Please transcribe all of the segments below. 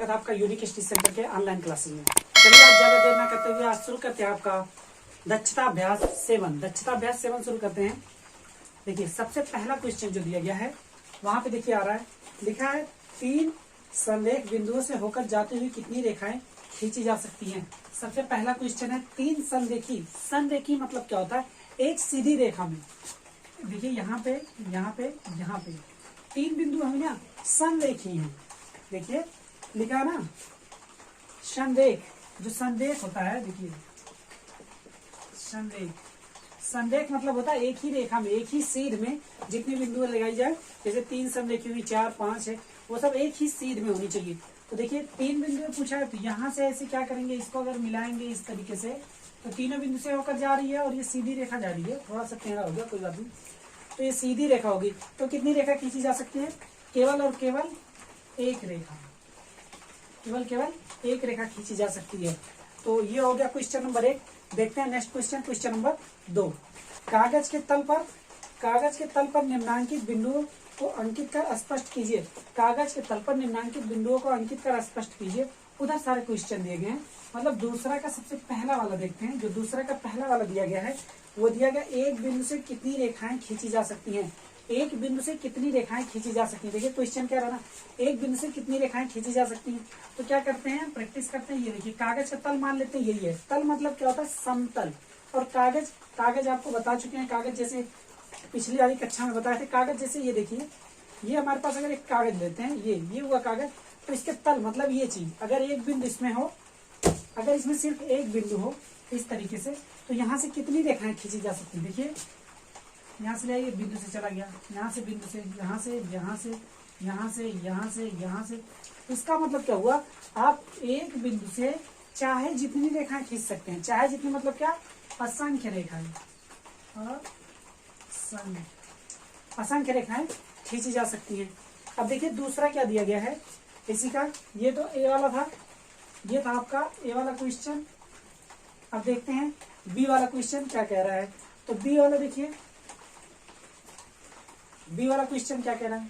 है आपका unique study centre के ऑनलाइन क्लासेस में। चलिए आज ज्यादा देर ना करते हुए आज शुरू करते हैं आपका दक्षता अभ्यास 7 शुरू करते हैं। देखिए सबसे पहला क्वेश्चन जो दिया गया है वहां पे देखिए आ रहा है, लिखा है 3 संरेख बिंदुओं से होकर जाती हुई कितनी रेखाएं खींची जा सकती हैं। सबसे पहला क्वेश्चन है 3 संरेखी मतलब क्या होता है, एक सीधी रेखा में देखिए यहाँ पे 3 बिंदु हमें ना संरेखी हैं। देखिए लिखा ना संरेख, जो संरेख होता है देखिए संरेख मतलब होता है एक ही रेखा में, एक ही सीध में जितनी बिंदु लगाई जाए, जैसे 3 संरेखी हुई 4 5 है, वो सब एक ही सीध में होनी चाहिए। तो देखिए 3 बिंदु पूछा है, तो यहाँ से ऐसे क्या करेंगे, इसको अगर मिलाएंगे इस तरीके से तो तीनों बिंदु से होकर जा रही है और ये सीधी रेखा जा रही है, थोड़ा सा टेढ़ा हो गया कोई बात नहीं, तो ये सीधी रेखा होगी। तो कितनी रेखा खींची जा सकती है, केवल और केवल एक रेखा, केवल एक रेखा खींची जा सकती है। तो ये हो गया क्वेश्चन नंबर 1। देखते हैं नेक्स्ट क्वेश्चन नंबर 2। कागज के तल पर निम्नांकित बिंदुओं को अंकित कर स्पष्ट कीजिए। कागज के तल पर निम्नांकित बिंदुओं को अंकित कर स्पष्ट कीजिए। उधर सारे क्वेश्चन दिए गए हैं, मतलब दूसरा का सबसे पहला वाला देखते हैं। जो दूसरा का पहला वाला दिया गया है वो दिया गया एक बिंदु से कितनी रेखाएं खींची जा सकती हैं। एक बिंदु से कितनी रेखाएं खींची जा सकती हैं। देखिए क्वेश्चन क्या रहा ना, एक बिंदु से कितनी रेखाएं खींची जा सकती हैं। तो क्या करते हैं, प्रैक्टिस करते हैं। ये देखिए कागज का तल मान लेते हैं, यही है तल, मतलब क्या होता है समतल। और कागज आपको बता चुके हैं, कागज जैसे पिछली वाली कक्षा में बताए थे, कागज जैसे ये देखिए, ये हमारे पास अगर एक कागज लेते हैं, ये हुआ कागज, तो इसके तल मतलब ये चीज, अगर एक बिंदु इसमें हो, अगर इसमें सिर्फ एक बिंदु हो इस तरीके से, तो यहाँ से कितनी रेखाएं खींची जा सकती है। देखिए यहाँ से ये बिंदु से चला गया, यहाँ से बिंदु से, यहाँ से। इसका मतलब क्या हुआ, आप एक बिंदु से चाहे जितनी रेखाएं खींच सकते हैं, चाहे जितनी मतलब क्या, असंख्य रेखाएं, असंख्य रेखाएं खींची जा सकती हैं। अब देखिए दूसरा क्या दिया गया है इसी का, ये तो ए वाला था, ये था आपका ए वाला क्वेश्चन। अब देखते हैं बी वाला क्वेश्चन क्या कह रहा है। तो बी वाला देखिए, बी वाला क्वेश्चन क्या कह रहा है,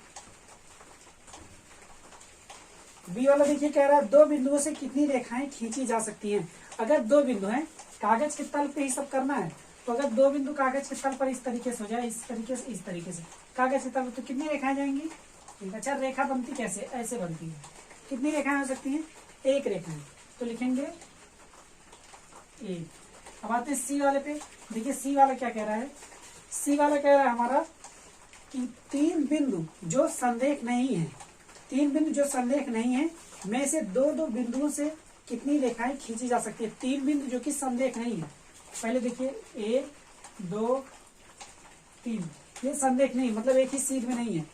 बी वाला देखिए कह रहा है 2 बिंदुओं से कितनी रेखाएं खींची जा सकती हैं। अगर 2 बिंदु हैं, कागज के तल पे ही सब करना है, तो अगर 2 बिंदु कागज के तल पर इस तरीके से हो जाए, इस तरीके से कागज के तल पर, तो कितनी रेखाएं जाएंगी। अच्छा रेखा बनती कैसे, ऐसे बनती है। कितनी रेखाएं हो सकती हैं, एक रेखाएं, तो लिखेंगे एक। अब आते हैं सी वाले पे। देखिए सी वाला क्या कह रहा है, सी वाला कह रहा है हमारा कि 3 बिंदु जो संरेख नहीं है, 3 बिंदु जो संरेख नहीं है में से 2 बिंदुओं से कितनी रेखाएं खींची जा सकती है। 3 बिंदु जो कि संरेख नहीं है, पहले देखिए 1 2 3, ये संरेख नहीं मतलब एक ही सीध में नहीं है।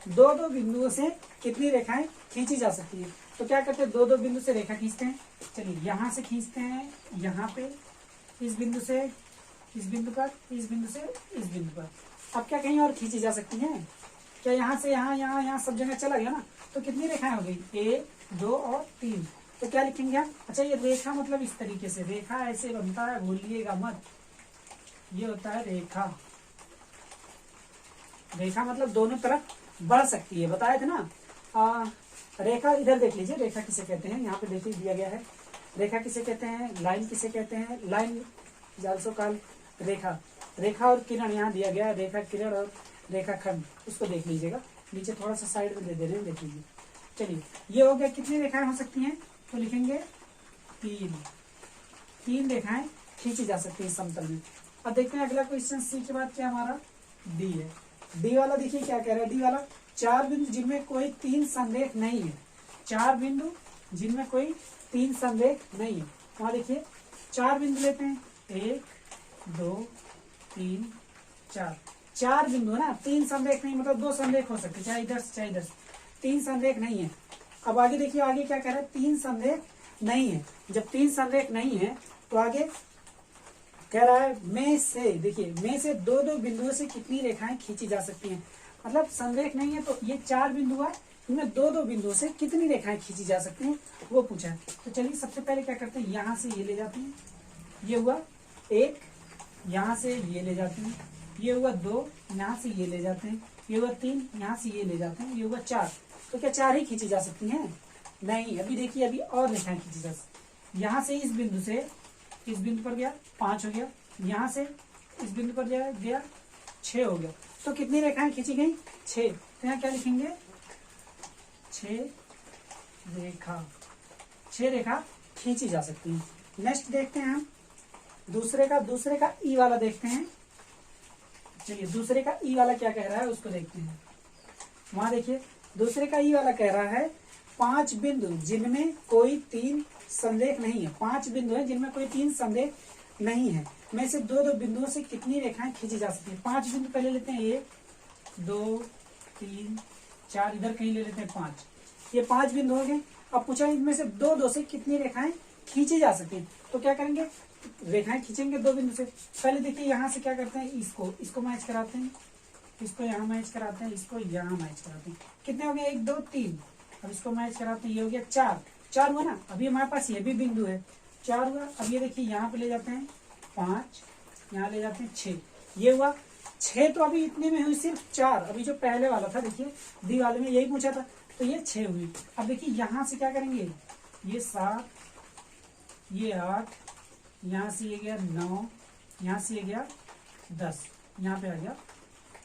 2 बिंदुओं से कितनी रेखाएं खींची जा सकती है। तो क्या करते हैं, 2 बिंदु से रेखा खींचते हैं। चलिए यहाँ से खींचते हैं, यहाँ पे इस बिंदु से इस बिंदु पर, इस बिंदु से इस बिंदु पर। अब क्या कहीं और खींची जा सकती हैं क्या, यहाँ से यहाँ सब जगह चला गया ना, तो कितनी रेखाएं हो गई, 1 2 और 3। तो क्या लिखेंगे हम, अच्छा ये रेखा मतलब इस तरीके से, रेखा ऐसे बनता है, भूलिएगा मत, ये होता है रेखा। रेखा मतलब दोनों तरफ बढ़ सकती है, बताए थे ना। रेखा इधर देख लीजिए, रेखा किसे कहते हैं, यहाँ पे देखिए दिया गया है, रेखा किसे कहते हैं, लाइन किसे कहते हैं, लाइन जालसो काल रेखा। रेखा और किरण यहाँ दिया गया है, रेखा किरण और रेखा खंड, उसको देख लीजिएगा, नीचे थोड़ा सा साइड में दे रहे हैं, देख लीजिए। चलिए ये हो गया, कितनी रेखाएं हो सकती हैं, तो लिखेंगे 3 रेखाएं खींची जा सकती है समतल में। अब देखते हैं अगला क्वेश्चन सी के बाद क्या हमारा डी है। डी वाला देखिए क्या कह रहा है, डी वाला 4 बिंदु जिनमें कोई 3 संरेख नहीं है, 4 बिंदु जिनमें कोई 3 संरेख नहीं है। वहां देखिए 4 बिंदु लेते हैं, 1 2 3 4, 4 बिंदु है ना, 3 संरेख नहीं मतलब 2 संरेख हो सकते, चाहे इधर से चाहे इधर से, 3 संरेख नहीं है। अब आगे देखिए, आगे क्या कह रहा है, 3 संरेख नहीं है। जब 3 संरेख नहीं है तो आगे कह रहा है में से, देखिए में से 2 बिंदुओं से कितनी रेखाएं खींची जा सकती हैं। मतलब संरेख नहीं है तो ये 4 बिंदु है, इनमें 2 बिंदुओं से कितनी रेखाएं खींची जा सकती हैं वो पूछा है। तो चलिए सबसे पहले क्या करते हैं, यहाँ से ये ले जाते हैं, ये हुआ 1, यहाँ से ये ले जाते हैं, ये हुआ 2, यहाँ से ये ले जाते हैं, ये हुआ 3, यहाँ से ये ले जाते हैं, ये हुआ 4। तो क्या 4 ही खींची जा सकती हैं, नहीं, अभी देखिए अभी और रेखाएं खींची जा सकती। यहाँ से इस बिंदु पर गया 5 हो गया, यहाँ से इस बिंदु पर गया 6 हो गया। तो कितनी रेखाएं खींची गई? 6। तो यहाँ क्या लिखेंगे? 6 रेखा खींची जा सकती है। नेक्स्ट देखते हैं हम दूसरे का ई वाला देखते हैं। चलिए दूसरे का ई वाला क्या कह रहा है उसको देखते हैं। वहां देखिए दूसरे का ई वाला कह रहा है 5 बिंदु जिनमें कोई 3 संदेह नहीं है। 5 बिंदु है जिनमें कोई 3 संदेह नहीं है, में से 2-2 बिंदुओं से कितनी रेखाएं खींची जा सकती है? 5 बिंदु पहले लेते हैं, 1 2 3 4, इधर कहीं ले लेते हैं 5। ये 5 बिंदु हो गए। अब पूछा इनमें से 2-2 से कितनी रेखाएं खींची जा सकती है। तो क्या करेंगे? रेखाएं खींचेंगे 2 बिंदु से। पहले देखिए यहाँ से क्या करते हैं, इसको मैच कराते हैं, इसको यहाँ मैच कराते हैं, इसको यहाँ मैच कराते हैं। कितने हो गए? 1 2 3। अब इसको मैच कराते हैं, ये हो गया 4 हुआ ना। अभी हमारे पास ये भी बिंदु है, 4 हुआ। अब ये देखिए यहाँ पे ले जाते हैं 5, यहाँ ले जाते हैं 6, ये हुआ 6। तो अभी इतने में हुई सिर्फ 4। अभी जो पहले वाला था देखिए दी वाले में यही पूछा था, तो ये 6 हुई। अब देखिए यहाँ से क्या करेंगे, ये 7, ये 8, यहाँ से ये गया 9, यहाँ से ये गया 10, यहाँ पे आ गया।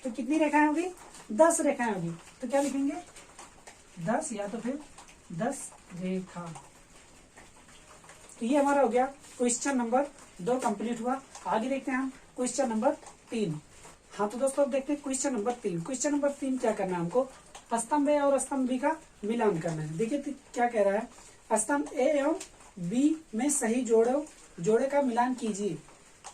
तो कितनी रेखाएं होगी? 10 रेखाएं होगी। तो क्या लिखेंगे? 10 या तो फिर 10 रेखा। तो ये हमारा हो गया क्वेश्चन नंबर 2 कंप्लीट हुआ। आगे देखते हैं हम क्वेश्चन नंबर 3। हाँ तो दोस्तों अब देखते हैं क्वेश्चन नंबर 3। क्वेश्चन नंबर 3 क्या करना है हमको? स्तंभ ए और स्तंभ बी का मिलान करना है। देखिए तो क्या कह रहा है, स्तंभ ए एवं बी में सही जोड़े का मिलान कीजिए।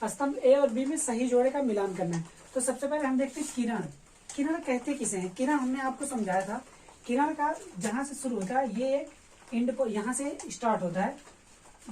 स्तंभ ए और बी में सही जोड़े का मिलान करना है। तो सबसे पहले हम देखते हैं किरण कहते किसे हैं? किरण हमने आपको समझाया था, किरण का जहां से शुरू होता है ये एंड पर, यहाँ से स्टार्ट होता है,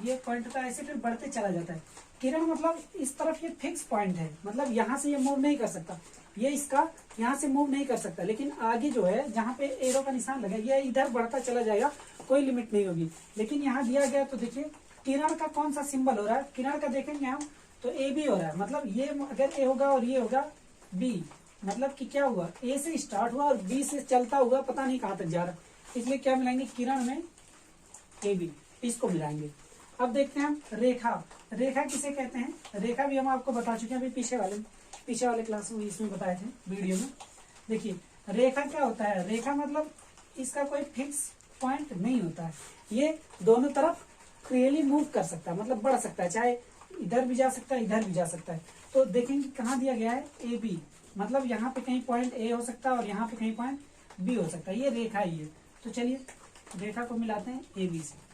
ये पॉइंट होता है, ऐसे फिर बढ़ते चला जाता है। किरण मतलब इस तरफ ये फिक्स पॉइंट है, मतलब यहाँ से ये मूव नहीं कर सकता, ये इसका यहाँ से मूव नहीं कर सकता। लेकिन आगे जो है जहाँ पे एरो का निशान लगा ये इधर बढ़ता चला जाएगा, कोई लिमिट नहीं होगी। लेकिन यहाँ दिया गया तो देखिए किरण का कौन सा सिंबल हो रहा है? किरण का देखेंगे हम तो ए बी हो रहा है, मतलब ये अगर ए होगा और ये होगा बी, मतलब कि क्या हुआ, ए से स्टार्ट हुआ और बी से चलता हुआ पता नहीं कहाँ तक जा रहा है, इसलिए क्या मिलाएंगे? किरण में ए बी, इसको मिलाएंगे। अब देखते हैं हम रेखा किसे कहते हैं? रेखा भी हम आपको बता चुके हैं अभी पीछे वाले क्लास में, इसमें बताए थे वीडियो में। देखिए रेखा क्या होता है? रेखा मतलब इसका कोई फिक्स पॉइंट नहीं होता है, ये दोनों तरफ फ्रीली मूव कर सकता है, मतलब बढ़ सकता है, चाहे इधर भी जा सकता है इधर भी जा सकता है। तो देखेंगे कहाँ दिया गया है? ए बी, मतलब यहाँ पे कहीं पॉइंट ए हो सकता है और यहाँ पे कहीं पॉइंट बी हो सकता है, ये रेखा ही है। तो चलिए रेखा को मिलाते हैं ए बी से।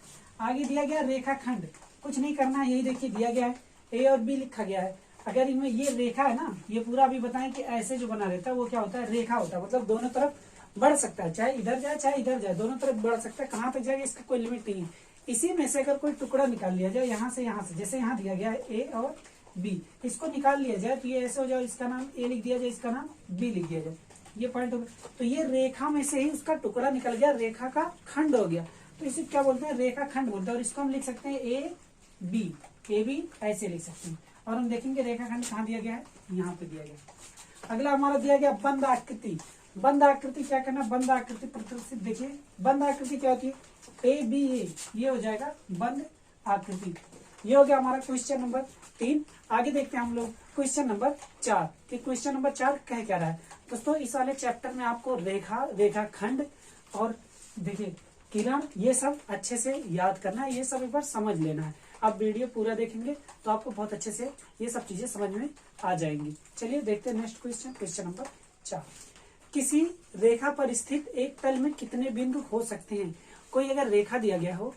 आगे दिया गया रेखाखंड, कुछ नहीं करना है, यही देखिए दिया गया है ए और बी लिखा गया है। अगर इनमें ये रेखा है ना, ये पूरा अभी बताएं कि ऐसे जो बना रहता है वो क्या होता है? रेखा होता है, मतलब दोनों तरफ बढ़ सकता है, चाहे इधर जाए चाहे इधर जाए, दोनों तरफ बढ़ सकता है। कहाँ तक जाएगा इसका कोई लिमिट नहीं है। इसी में से अगर कोई टुकड़ा निकाल लिया जाए यहाँ से, जैसे यहाँ दिया गया है ए और बी, इसको निकाल लिया जाए तो ये ऐसे हो जाए, इसका नाम ए लिख दिया जाए, इसका नाम बी लिख दिया जाए, ये पॉइंट हो गया। तो ये रेखा में से ही उसका टुकड़ा निकल गया, रेखा का खंड हो गया, तो इसे क्या बोलते हैं? रेखा खंड बोलते हैं। और इसको हम लिख सकते हैं ए बी ऐसे लिख सकते हैं। और हम देखेंगे रेखा खंड कहाँ दिया गया है? यहाँ पे दिया गया। अगला हमारा दिया गया बंद आकृति। बंद आकृति क्या करना? बंद आकृति प्रदर्शित, देखिए बंद आकृति क्या होती है? ए बी ये हो जाएगा बंद आकृति। ये हो गया हमारा क्वेश्चन नंबर 3। आगे देखते हैं हम लोग क्वेश्चन नंबर 4 कि क्वेश्चन नंबर 4 कह क्या रहा है। दोस्तों इस वाले चैप्टर में आपको रेखाखंड और देखिए किरण, ये सब अच्छे से याद करना है, ये सब एक बार समझ लेना है। आप वीडियो पूरा देखेंगे तो आपको बहुत अच्छे से ये सब चीजें समझ में आ जाएंगी। चलिए देखते हैं नेक्स्ट क्वेश्चन नंबर 4। किसी रेखा पर स्थित एक तल में कितने बिंदु हो सकते हैं? कोई अगर रेखा दिया गया हो,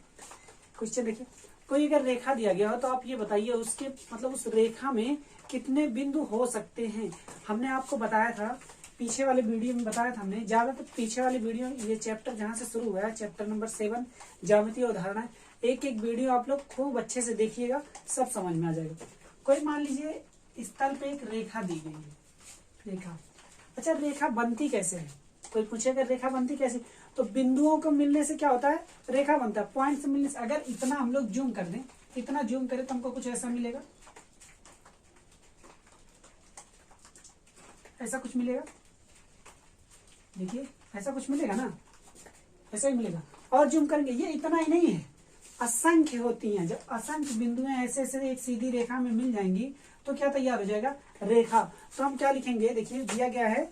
क्वेश्चन देखिए, कोई अगर रेखा दिया गया हो तो आप ये बताइए उसके मतलब उस रेखा में कितने बिंदु हो सकते हैं। हमने आपको बताया था पीछे वाले वीडियो में, बताया था हमने, ज्यादातर पीछे वाले वीडियो, ये चैप्टर जहां से शुरू हुआ है चैप्टर नंबर 7 ज्यामितीय उदाहरण, एक वीडियो आप लोग खूब अच्छे से देखिएगा, सब समझ में आ जाएगा। कोई मान लीजिए इस तल पे एक रेखा दी गई है, रेखा, अच्छा रेखा बनती कैसे है? कोई पूछेगा रेखा बनती कैसे? तो बिंदुओं को मिलने से क्या होता है? रेखा बनता है। पॉइंट से मिलने से, अगर इतना हम लोग जूम कर दें, इतना जूम करें तो हमको कुछ ऐसा मिलेगा, ऐसा कुछ मिलेगा, देखिए ऐसा कुछ मिलेगा ना, ऐसा ही मिलेगा। और जूम करेंगे, ये इतना ही नहीं है, असंख्य होती हैं। जब असंख्य बिंदुएं ऐसे ऐसे एक सीधी रेखा में मिल जाएंगी तो क्या तैयार हो जाएगा, रेखा। तो हम क्या लिखेंगे, देखिए दिया गया है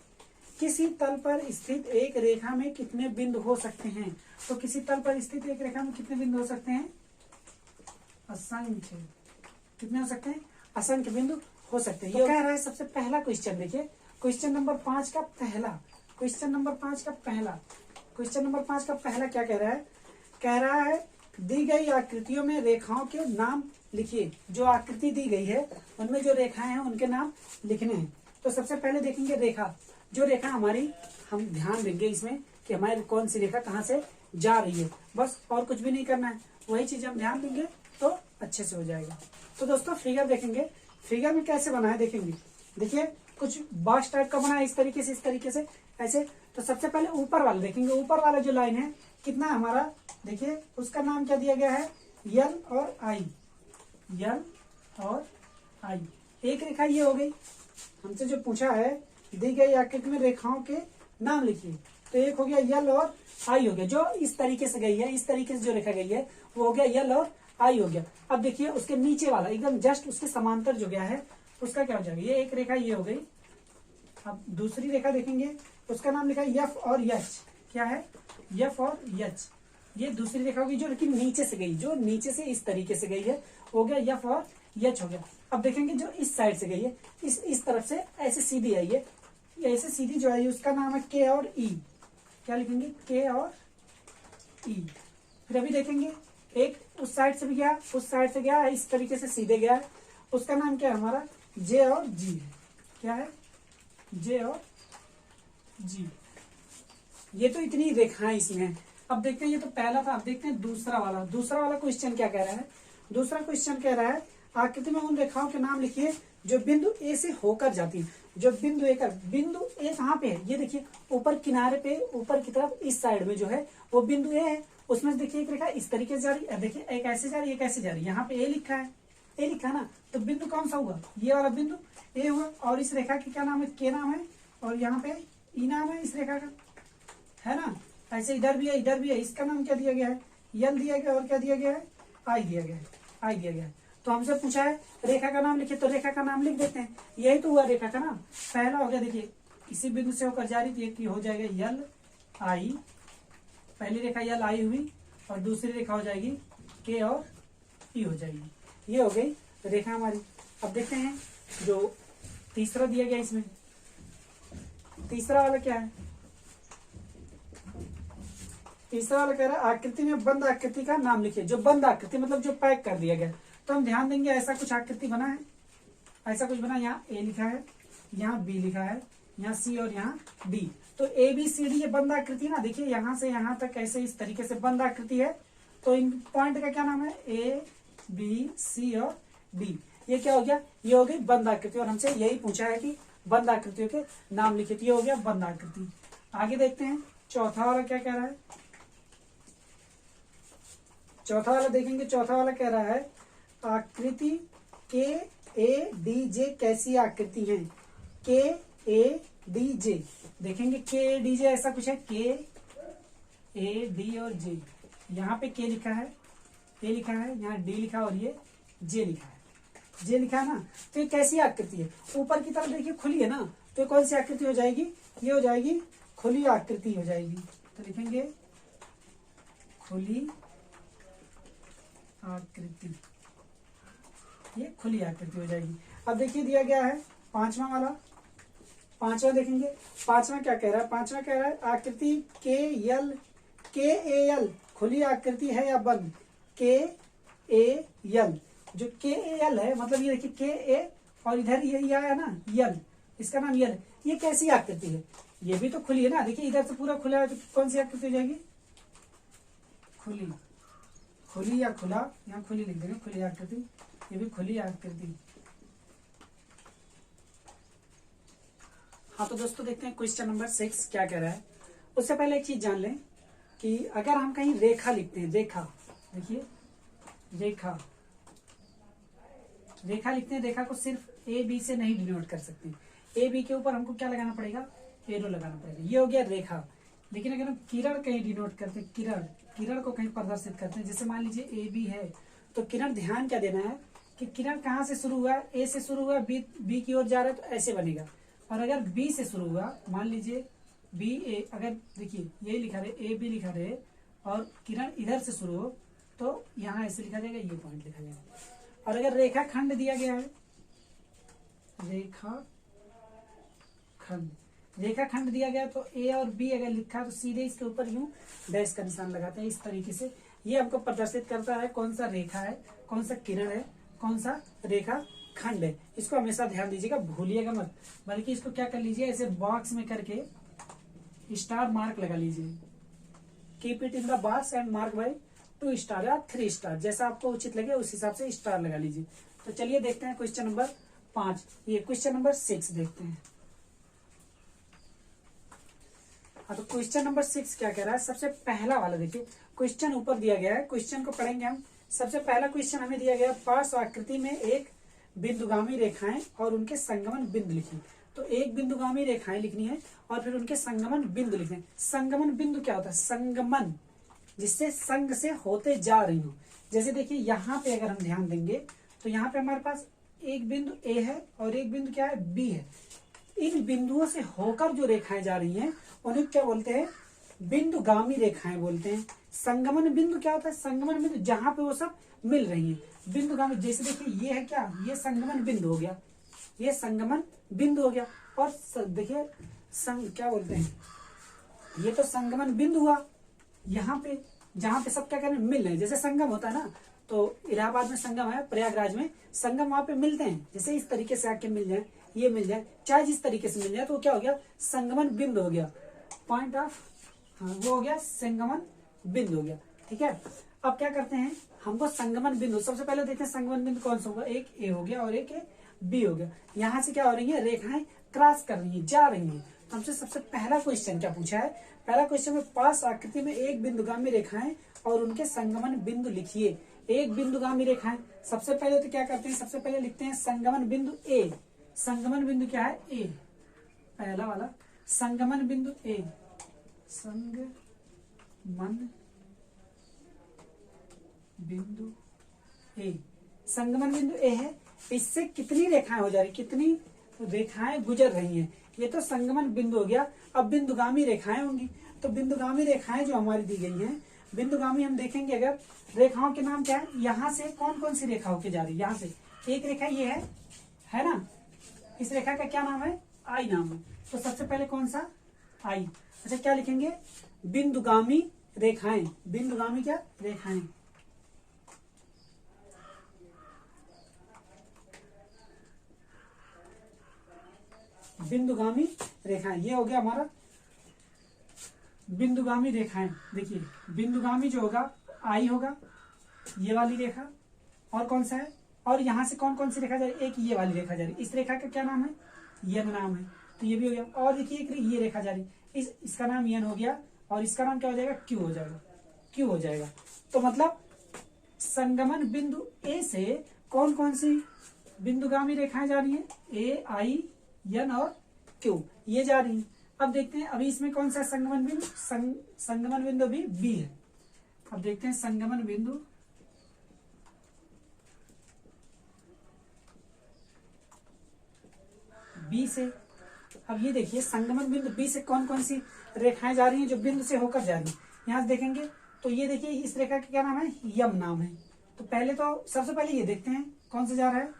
किसी तल पर स्थित एक रेखा में कितने बिंदु हो सकते हैं। तो किसी तल पर स्थित एक रेखा में कितने बिंदु हो सकते हैं, असंख्य। कितने हो सकते हैं, असंख्य बिंदु हो सकते हैं। तो कह रहा है सबसे पहला क्वेश्चन, देखिए क्वेश्चन नंबर 5 का पहला, क्वेश्चन नंबर 5 का पहला, क्वेश्चन नंबर 5 का पहला क्या कह रहा है, कह रहा है दी गई आकृतियों में रेखाओं के नाम लिखिए। जो आकृति दी गई है उनमें जो रेखाएं हैं उनके नाम लिखने हैं। तो सबसे पहले देखेंगे रेखा, जो रेखा हमारी, हम ध्यान देंगे इसमें कि हमारी कौन सी रेखा कहाँ से जा रही है, बस और कुछ भी नहीं करना है, वही चीज हम ध्यान देंगे तो अच्छे से हो जाएगा। तो दोस्तों फिगर देखेंगे, फिगर में कैसे बना है देखेंगे। देखिए कुछ बॉक्स टाइप का बना है इस तरीके से, इस तरीके से ऐसे। तो सबसे पहले ऊपर वाला देखेंगे, ऊपर वाला जो लाइन है कितना है हमारा, देखिए उसका नाम क्या दिया गया है, यल और आई, यल और आई। एक रेखा ये हो गई, हमसे जो पूछा है दी गई आकृति में रेखाओं के नाम लिखिए, तो एक हो गया यल और आई हो गया, जो इस तरीके से गई है, इस तरीके से जो रेखा गई है वो हो गया यल और आई हो गया। अब देखिए उसके नीचे वाला एकदम जस्ट उसके समांतर जो गया है उसका क्या हो जाएगा, ये एक रेखा ये हो गई। अब दूसरी रेखा देखेंगे, उसका नाम लिखा है यफ और यच, क्या है, यफ और यच। ये दूसरी रेखा होगी जो लेकिन नीचे से गई, जो नीचे से इस तरीके से गई है, हो गया यफ और यच हो गया। अब देखेंगे जो इस साइड से गई है, इस तरफ से ऐसे सीधी आई है, ऐसे सीधी जो आई उसका नाम है के और ई, क्या लिखेंगे, के और ई। फिर अभी देखेंगे एक उस साइड से भी गया, उस साइड से गया, इस तरीके से सीधे गया है, उसका नाम क्या है हमारा, जे और जी है, क्या है, जे और जी। ये तो इतनी रेखाएं इसमें है। अब देखते हैं, ये तो पहला था, अब देखते हैं दूसरा वाला। दूसरा वाला क्वेश्चन क्या कह रहा है, दूसरा क्वेश्चन कह रहा है आकृति में उन रेखाओं के नाम लिखिए जो बिंदु ए से होकर जाती है। जो बिंदु ए का, बिंदु ए कहाँ पे है, ये देखिए ऊपर किनारे पे, ऊपर की तरफ इस साइड में जो है वो बिंदु ए है। उसमें देखिए एक रेखा इस तरीके से जा रही है, देखिए एक ऐसे जा रही है, एक ऐसे जा रही है, यहाँ पे ए लिखा है, ए लिखा है ना, तो बिंदु कौन सा हुआ, ये वाला बिंदु ए हुआ। और इस रेखा की क्या नाम है, के नाम है, और यहाँ पे ई नाम है इस रेखा का, है ना। ऐसे इधर भी है, इधर भी है, इसका नाम क्या दिया गया है, यल दिया गया, और क्या दिया गया है, आई दिया गया है, आई दिया गया है। तो हमसे पूछा है रेखा का नाम लिखिए, तो रेखा का नाम लिख देते हैं। यही तो हुआ रेखा का नाम, पहला हो गया, देखिए इसी बिंदु से होकर जा रही थी, हो जाएगा यल आई, पहली रेखा यल आई हुई, और दूसरी रेखा हो जाएगी के और ई हो जाएगी। ये हो गई रेखा हमारी। अब देखते हैं जो तीसरा दिया गया, इसमें तीसरा वाला क्या है, तीसरा वाला कह रहा है आकृति में बंद आकृति का नाम लिखिए। जो बंद आकृति मतलब जो पैक कर दिया गया, तो हम ध्यान देंगे ऐसा कुछ आकृति बना है, ऐसा कुछ बना, यहाँ ए लिखा है, यहाँ बी लिखा है, यहाँ सी और यहाँ डी। तो ए बी सी डी ये बंद आकृति ना, देखिए यहाँ से यहाँ तक ऐसे इस तरीके से बंद आकृति है। तो इन पॉइंट का क्या नाम है, ए बी सी और डी। ये क्या हो गया, ये हो गई बंद आकृति, और हमसे यही पूछा है कि बंद आकृतियों के नाम लिखिए, तो ये हो गया बंद आकृति। आगे देखते हैं चौथा वाला क्या कह रहा है, चौथा वाला देखेंगे, चौथा वाला कह रहा है आकृति के ए डी जे कैसी आकृति है, के ए डी जे। देखेंगे के ए डी जे ऐसा कुछ है, के ए डी और जे, यहाँ पे के लिखा है, ए लिखा है, यहाँ डी लिखा है और ये जे लिखा है, जे लिखा है ना। तो ये कैसी आकृति है, ऊपर की तरफ देखिए खुली है ना, तो ये कौन सी आकृति हो जाएगी, ये हो जाएगी खुली आकृति हो जाएगी। तो लिखेंगे खुली आकृति, ये खुली आकृति हो जाएगी। अब देखिए दिया गया है पांचवा वाला, पांचवा देखेंगे, पांचवा क्या कह रहा है, पांचवा कह रहा है आकृति के यल, के ए यल खुली आकृति है या बंद, के ए यल। जो के ए यल है मतलब ये देखिए के ए और इधर ये आया ना यल, इसका नाम यल। ये कैसी आकृति है, ये भी तो खुली है ना, देखिए इधर से पूरा खुला है, तो कौन सी आकृति हो जाएगी, खुली, खुली या खुला, यहाँ खुली लिख देंगे, खुली आकृति, ये भी खुली आकृति। हाँ तो दोस्तों देखते हैं क्वेश्चन नंबर 6 क्या कह रहा है। उससे पहले एक चीज जान लें कि अगर हम कहीं रेखा लिखते हैं, रेखा, देखिए रेखा, रेखा लिखते हैं, रेखा को सिर्फ ए बी से नहीं डिनोट कर सकते। ए बी के ऊपर हमको क्या लगाना पड़ेगा, एरो लगाना पड़ेगा। ये हो गया रेखा, लेकिन अगर हम किरण कहीं डिनोट करते हैं, किरण को कहीं प्रदर्शित करते हैं, जैसे मान लीजिए ए बी है, तो किरण ध्यान क्या देना है कि किरण कहाँ से शुरू हुआ, ए से शुरू हुआ, बी की ओर जा रहा है तो ऐसे बनेगा। और अगर बी से शुरू हुआ, मान लीजिए बी ए, अगर देखिए ये लिखा रहे ए बी लिखा रहे और किरण इधर से शुरू हो तो यहाँ ऐसे लिखा जाएगा, ये पॉइंट लिखा जाएगा। और अगर रेखा खंड दिया गया है, रेखा खंड दिया गया तो ए और बी अगर लिखा तो सीधे इसके ऊपर यूं डैश का निशान लगाते हैं इस तरीके से। ये हमको प्रदर्शित करता है कौन सा रेखा है, कौन सा किरण है, कौन सा रेखा खंड है। इसको हमेशा ध्यान दीजिएगा, भूलिएगा मत, बल्कि इसको क्या कर लीजिए, ऐसे बॉक्स में करके स्टार मार्क लगा लीजिए। Keep it in the box and mark bye 2 star या 3 स्टार, जैसा आपको उचित लगे उस हिसाब से स्टार लगा लीजिए। तो चलिए देखते हैं क्वेश्चन नंबर 5, ये क्वेश्चन नंबर 6 देखते हैं। हाँ, तो क्वेश्चन नंबर 6 क्या कह रहा है, सबसे पहला वाला देखिए, क्वेश्चन ऊपर दिया गया है, क्वेश्चन को पढ़ेंगे हम। सबसे पहला क्वेश्चन हमें दिया गया, पार्श्व आकृति में एक बिंदुगामी रेखाएं और उनके संगमन बिंदु लिखिए। तो एक बिंदुगामी रेखाएं लिखनी है और फिर उनके संगमन बिंदु लिखने। संगमन बिंदु क्या होता है, संगमन जिससे संग से होते जा रही हो। जैसे देखिए यहाँ पे अगर हम ध्यान देंगे तो यहाँ पे हमारे पास एक बिंदु ए है और एक बिंदु क्या है, बी है। इन बिंदुओं से होकर जो रेखाएं जा रही हैं उन्हें क्या बोलते हैं, बिंदुगामी रेखाएं बोलते हैं। संगमन बिंदु क्या होता है, संगमन बिंदु जहां पे वो सब मिल रही हैं। बिंदुगामी जैसे देखिए ये है क्या, ये संगमन बिंदु हो गया, ये संगमन बिंदु हो गया। और देखिए क्या बोलते हैं, ये तो संगमन बिंदु हुआ यहाँ पे, जहां पे सब क्या कर रहे हैं, मिल रहे हैं। जैसे संगम होता है ना, तो इलाहाबाद में संगम है, प्रयागराज में संगम, वहां पे मिलते हैं। जैसे इस तरीके से आके मिल जाए, ये मिल जाए, चाहे जिस तरीके से मिल जाए, तो क्या हो गया, संगमन बिंदु हो गया। पॉइंट ऑफ, हाँ वो हो गया संगमन बिंदु हो गया। ठीक है, अब क्या करते हैं, हमको संगमन बिंदु, सबसे पहले देखते हैं संगमन बिंदु कौन सा होगा। एक ए हो गया और एक बी हो गया। यहाँ से क्या हो रही है, रेखाएं क्रॉस कर रही है, जा रही है। तो हमसे सबसे पहला क्वेश्चन क्या पूछा है, पहला क्वेश्चन में पार्श्व आकृति में एक बिंदुगामी रेखाएं और उनके संगमन बिंदु लिखिए। एक बिंदुगामी रेखाएं, सबसे पहले तो क्या करते हैं, सबसे पहले लिखते हैं संगमन बिंदु ए। संगमन बिंदु क्या है, ए, पहला वाला संगमन बिंदु ए, संगमन बिंदु ए, संगमन बिंदु ए है। इससे कितनी रेखाएं हो जा रही, कितनी रेखाएं गुजर रही हैं, ये तो संगमन बिंदु हो गया। अब बिंदुगामी रेखाएं होंगी, तो बिंदुगामी रेखाएं जो हमारी दी गई हैं, बिंदुगामी हम देखेंगे अगर, रेखाओं के नाम क्या है, यहाँ से कौन कौन सी रेखा होके जा रही है, यहाँ से एक रेखा ये है ना, इस रेखा का क्या नाम है, आई नाम है। तो सबसे पहले कौन सा, आई। अच्छा क्या लिखेंगे, बिंदुगामी रेखाएं, बिंदुगामी क्या रेखाएं, बिंदुगामी रेखाएं, ये हो गया हमारा बिंदुगामी रेखाएं। देखिए बिंदुगामी जो होगा आई होगा, ये वाली रेखा, और कौन सा है, और यहाँ से कौन कौन सी रेखा जा रही है, एक ये वाली रेखा जा रही है, इस रेखा का क्या नाम है, यन नाम है, तो ये भी हो गया। और देखिए एक ये रेखा जा रही है, इसका नाम यन हो गया, और इसका नाम क्या हो जाएगा, क्यू हो जाएगा, क्यू हो जाएगा। तो मतलब संगमन बिंदु ए से कौन कौन सी बिंदुगामी रेखाएं जा रही है, ए, आई, यन और क्यू, ये जा रही है। अब देखते हैं अभी इसमें कौन सा संगमन बिंदु, संगमन बिंदु भी बी है। अब देखते हैं संगमन बिंदु बी से, अब ये देखिए संगमन बिंदु बी से कौन कौन सी रेखाएं जा रही हैं जो बिंदु से होकर जा रही है, यहां से देखेंगे तो ये देखिए इस रेखा का क्या नाम है, यम नाम है। तो पहले तो सबसे पहले ये देखते हैं कौन सा जा रहा है,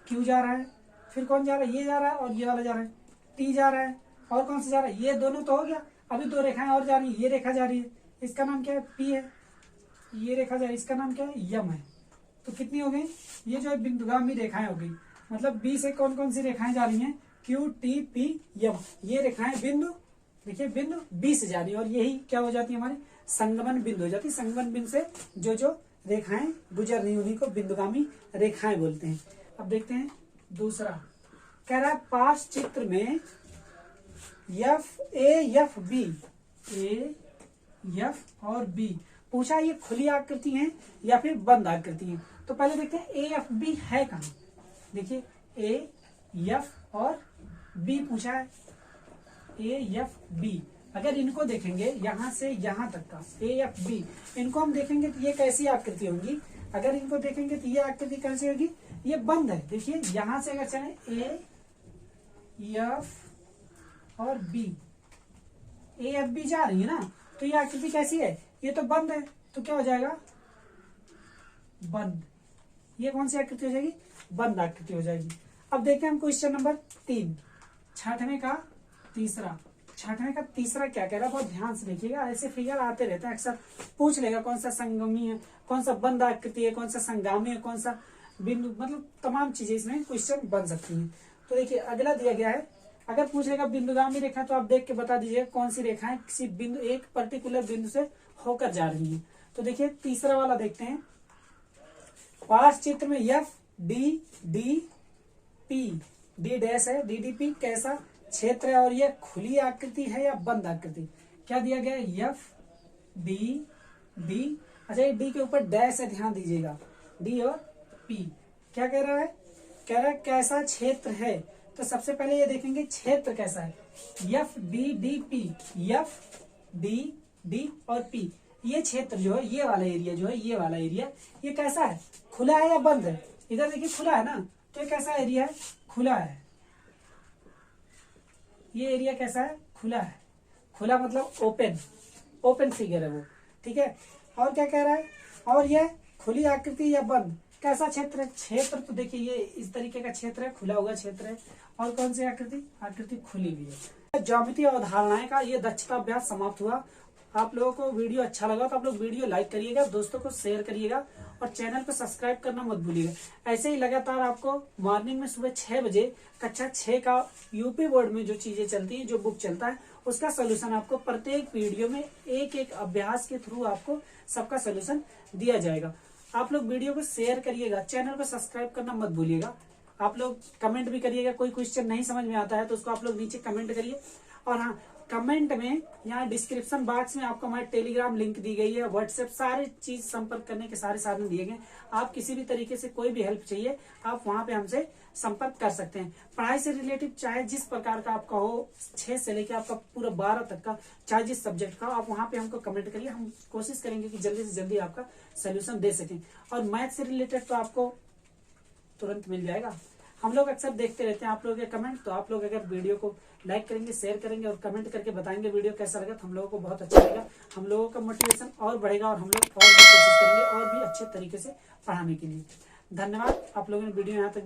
क्यू जा रहा है, फिर कौन जा रहा है, ये जा रहा है, और ये वाला जा रहा है, टी जा रहा है, और कौन सा जा रहा है, ये दोनों तो हो गया। अभी दो रेखाएं और जा रही है, ये रेखा जा रही है, इसका नाम क्या है, पी है, ये रेखा जा रही है, इसका नाम क्या है, यम है। तो कितनी हो गई, ये जो है बिंदुगामी रेखाएं हो गई। मतलब बी से कौन कौन सी रेखाएं जा रही हैं, क्यू, टी, पी, यम, ये रेखाएं बिंदु, देखिए बिंदु बी से जा रही है, और यही क्या हो जाती है, हमारी संगमन बिंदु हो जाती है। संगमन बिंदु से जो जो रेखाएं गुजर रही उन्हीं को बिंदुगामी रेखाएं बोलते हैं। अब देखते हैं दूसरा, कह रहा है पास चित्र में F A F B, A F और बी, पूछा ये खुली आकृति है या फिर बंद आकृति है। तो पहले देखते हैं ए एफ बी है कहाँ, देखिए ए एफ और बी पूछा है, ए एफ बी, अगर इनको देखेंगे यहाँ से यहाँ तक का ए एफ बी, इनको हम देखेंगे तो ये कैसी आकृति होंगी। अगर इनको देखेंगे तो ये आकृति कैसी होगी, ये बंद है। देखिए यहां से अगर चले ए एफ और बी, ए एफ बी जा रही है ना, तो ये आकृति कैसी है, ये तो बंद है, तो क्या हो जाएगा बंद। ये कौन सी आकृति हो जाएगी, बंद आकृति हो जाएगी। अब देखते हैं हम क्वेश्चन नंबर 3, छठवें का तीसरा क्या कह रहा है, बहुत ध्यान से देखिएगा। ऐसे फिगर आते रहते हैं, अक्सर पूछ लेगा कौन सा संगमी है, कौन सा बंद आकृति है, कौन सा संगामी है, कौन सा बिंदु, मतलब तमाम चीजें इसमें क्वेश्चन बन सकती हैं। तो देखिए अगला दिया गया है, अगर पूछ लेगा बिंदुगामी रेखा, तो आप देख के बता दीजिएगा कौन सी रेखाएं किसी बिंदु, एक पर्टिकुलर बिंदु से होकर जा रही है। तो देखिए तीसरा वाला देखते हैं, पास चित्र में F D D P, D dash है, डी डी पी कैसा क्षेत्र है, और यह खुली आकृति है या बंद आकृति। क्या दिया गया है, एफ डी डी, अच्छा ये डी के ऊपर डैश है, ध्यान दीजिएगा, डी और पी। क्या कह रहा है, कह रहा है कैसा क्षेत्र है। तो सबसे पहले ये देखेंगे क्षेत्र कैसा है, F D D P, F D D और पी, ये क्षेत्र जो है, ये वाला एरिया जो है, ये वाला एरिया, ये कैसा है, खुला है या बंद है। इधर देखिए खुला है ना, तो ये कैसा एरिया है, खुला है। ये एरिया कैसा है, खुला है। खुला मतलब ओपन फिगर है वो, ठीक है। और क्या कह रहा है, और ये खुली आकृति या बंद, कैसा क्षेत्र है, क्षेत्र तो देखिए ये इस तरीके का क्षेत्र है, खुला हुआ क्षेत्र है। और कौन सी आकृति खुली हुई है। ज्यामितीय अवधारणाएं का ये दक्षता अभ्यास समाप्त हुआ। आप लोगों को वीडियो अच्छा लगा तो आप लोग वीडियो लाइक करिएगा, दोस्तों को शेयर करिएगा और चैनल को सब्सक्राइब करना मत भूलिएगा। ऐसे ही लगातार आपको मॉर्निंग में सुबह 6 बजे कक्षा 6 का यूपी बोर्ड में जो चीजें चलती है, जो बुक चलता है, उसका सोल्यूशन आपको प्रत्येक वीडियो में एक एक अभ्यास के थ्रू आपको सबका सोल्यूशन दिया जाएगा। आप लोग वीडियो को शेयर करिएगा, चैनल को सब्सक्राइब करना मत भूलिएगा। आप लोग कमेंट भी करिएगा, कोई क्वेश्चन नहीं समझ में आता है तो उसको आप लोग नीचे कमेंट करिए। और हाँ, कमेंट में यहाँ डिस्क्रिप्शन बॉक्स में आपको हमारी टेलीग्राम लिंक दी गई है, व्हाट्सएप, सारे चीज संपर्क करने के सारे साधन दिए गए। आप किसी भी तरीके से कोई भी हेल्प चाहिए, आप वहां पे हमसे संपर्क कर सकते हैं। पढ़ाई से रिलेटिव चाहे जिस प्रकार का आपका हो, 6 से लेकर आपका पूरा 12 तक का, चाहे जिस सब्जेक्ट का, आप वहां पे हमको कमेंट करिए। हम कोशिश करेंगे कि जल्दी से जल्दी आपका सोल्यूशन दे सकें। और मैथ से रिलेटेड तो आपको तुरंत मिल जाएगा। हम लोग अक्सर देखते रहते हैं आप लोगों के कमेंट, तो आप लोग अगर वीडियो को लाइक करेंगे, शेयर करेंगे और कमेंट करके बताएंगे वीडियो कैसा लगा, तो हम लोगों को बहुत अच्छा लगेगा। हम लोगों का मोटिवेशन और बढ़ेगा और हम लोग और भी कोशिश करेंगे और भी अच्छे तरीके से पढ़ाने के लिए। धन्यवाद। आप लोगों ने वीडियो यहाँ तक